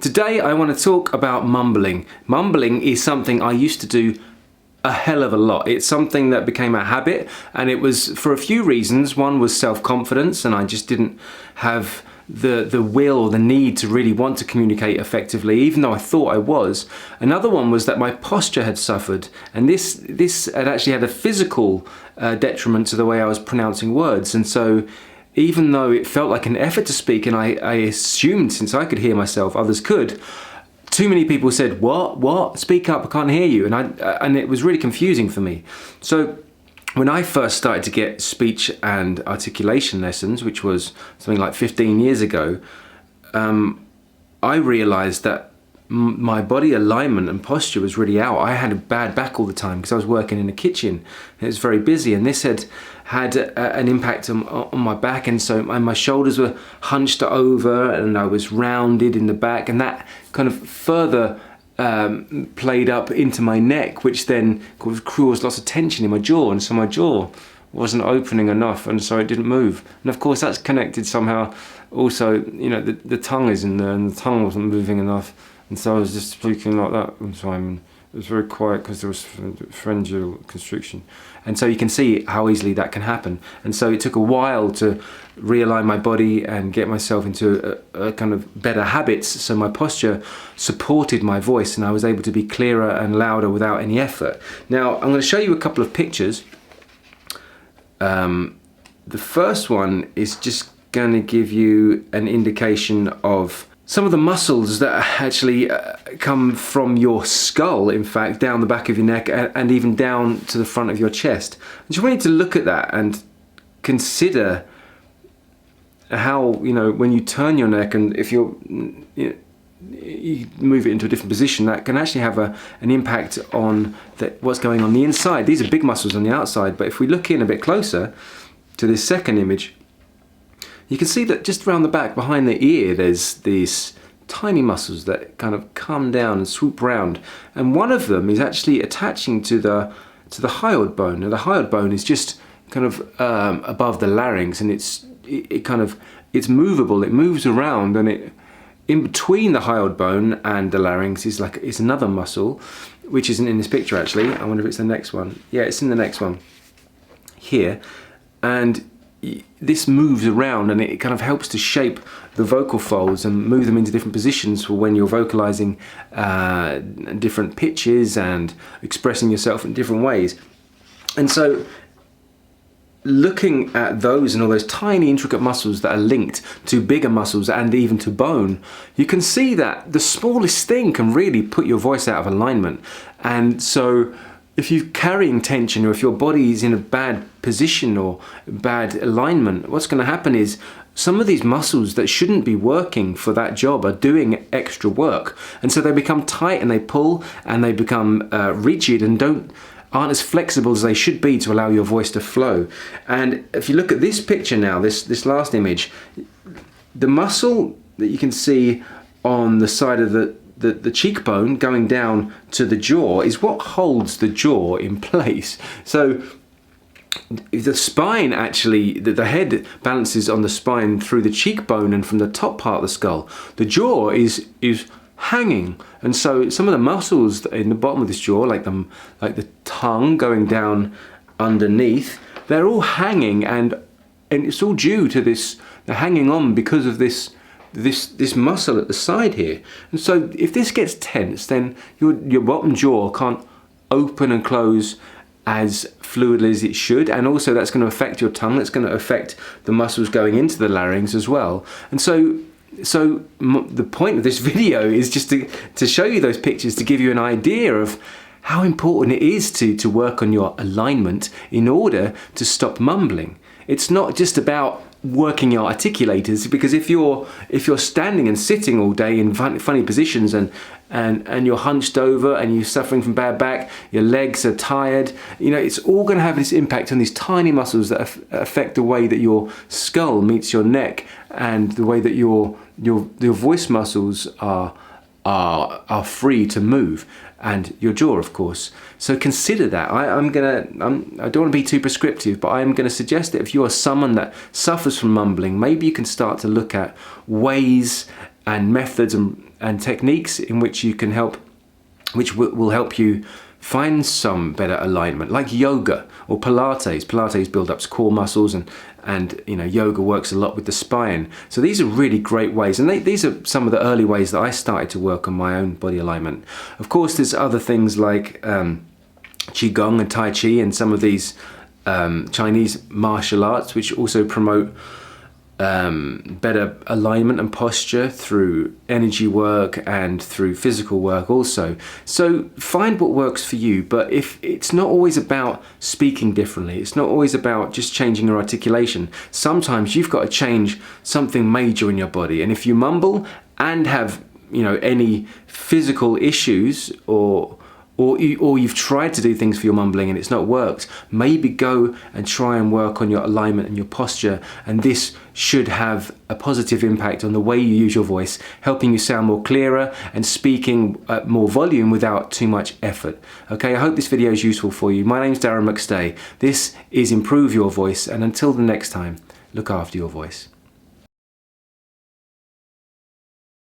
Today I want to talk about mumbling. Mumbling is something I used to do a hell of a lot. It's something that became a habit, and it was for a few reasons. One was self-confidence, and I just didn't have the will or the need to really want to communicate effectively, even though I thought I was. Another one was that my posture had suffered, and this had actually had a physical detriment to the way I was pronouncing words. And so even though it felt like an effort to speak, and I assumed since I could hear myself, others could, too many people said, what? Speak up, I can't hear you. And it was really confusing for me. So when I first started to get speech and articulation lessons, which was something like 15 years ago, I realized that my body alignment and posture was really out. I had a bad back all the time because I was working in a kitchen. It was very busy, and this had an impact on my back, and so my shoulders were hunched over and I was rounded in the back, and that kind of further played up into my neck, which then caused lots of tension in my jaw, and so my jaw wasn't opening enough, and so it didn't move. And of course that's connected somehow also, you know, the tongue is in there, and the tongue wasn't moving enough, and so I was just speaking like that all the time. It was very quiet because there was pharyngeal constriction. And so you can see how easily that can happen. And so it took a while to realign my body and get myself into a kind of better habits, so my posture supported my voice and I was able to be clearer and louder without any effort. Now I'm going to show you a couple of pictures. The first one is just going to give you an indication of some of the muscles that actually come from your skull, in fact, down the back of your neck and even down to the front of your chest. I just want you to look at that and consider how, you know, when you turn your neck and if you move it into a different position, that can actually have an impact on what's going on the inside. These are big muscles on the outside, but if we look in a bit closer to this second image, you can see that just around the back, behind the ear, there's these tiny muscles that kind of come down and swoop round. And one of them is actually attaching to the hyoid bone. Now the hyoid bone is just kind of above the larynx, and it's movable. It moves around, and in between the hyoid bone and the larynx is another muscle, which isn't in this picture actually. I wonder if it's the next one. Yeah, it's in the next one here, and this moves around, and it kind of helps to shape the vocal folds and move them into different positions for when you're vocalizing different pitches and expressing yourself in different ways. And so looking at those and all those tiny intricate muscles that are linked to bigger muscles and even to bone, you can see that the smallest thing can really put your voice out of alignment. And so if you're carrying tension, or if your body is in a bad position or bad alignment, what's going to happen is some of these muscles that shouldn't be working for that job are doing extra work. And so they become tight and they pull and they become rigid and aren't as flexible as they should be to allow your voice to flow. And if you look at this picture now, this last image, the muscle that you can see on the side of the cheekbone going down to the jaw is what holds the jaw in place. So the spine actually, the head balances on the spine through the cheekbone and from the top part of the skull. The jaw is hanging, and so some of the muscles in the bottom of this jaw, like the tongue going down underneath, they're all hanging, and it's all due to this. They're hanging on because of this muscle at the side here. And so if this gets tense, then your bottom jaw can't open and close as fluidly as it should, and also that's going to affect your tongue. That's going to affect the muscles going into the larynx as well. And so the point of this video is just to show you those pictures, to give you an idea of how important it is to work on your alignment in order to stop mumbling. It's not just about working your articulators, because if you're standing and sitting all day in funny positions and you're hunched over and you're suffering from bad back, your legs are tired, you know, it's all going to have this impact on these tiny muscles that affect the way that your skull meets your neck and the way that your voice muscles are free to move, and your jaw, of course. So consider that. I don't want to be too prescriptive, but I'm going to suggest that if you are someone that suffers from mumbling, maybe you can start to look at ways and methods and and techniques in which you can help, which will help you find some better alignment, like yoga or Pilates. Pilates builds up core muscles, and you know, yoga works a lot with the spine. So these are really great ways, and these are some of the early ways that I started to work on my own body alignment. Of course, there's other things like Qigong and Tai Chi and some of these Chinese martial arts, which also promote better alignment and posture through energy work and through physical work also. So find what works for you, but if it's not always about speaking differently, it's not always about just changing your articulation. Sometimes you've got to change something major in your body, and if you mumble and have, you know, any physical issues or you've tried to do things for your mumbling and it's not worked, maybe go and try and work on your alignment and your posture, and this should have a positive impact on the way you use your voice, helping you sound more clearer and speaking at more volume without too much effort. Okay, I hope this video is useful for you. My name's Darren McStay. This is Improve Your Voice, and until the next time, look after your voice.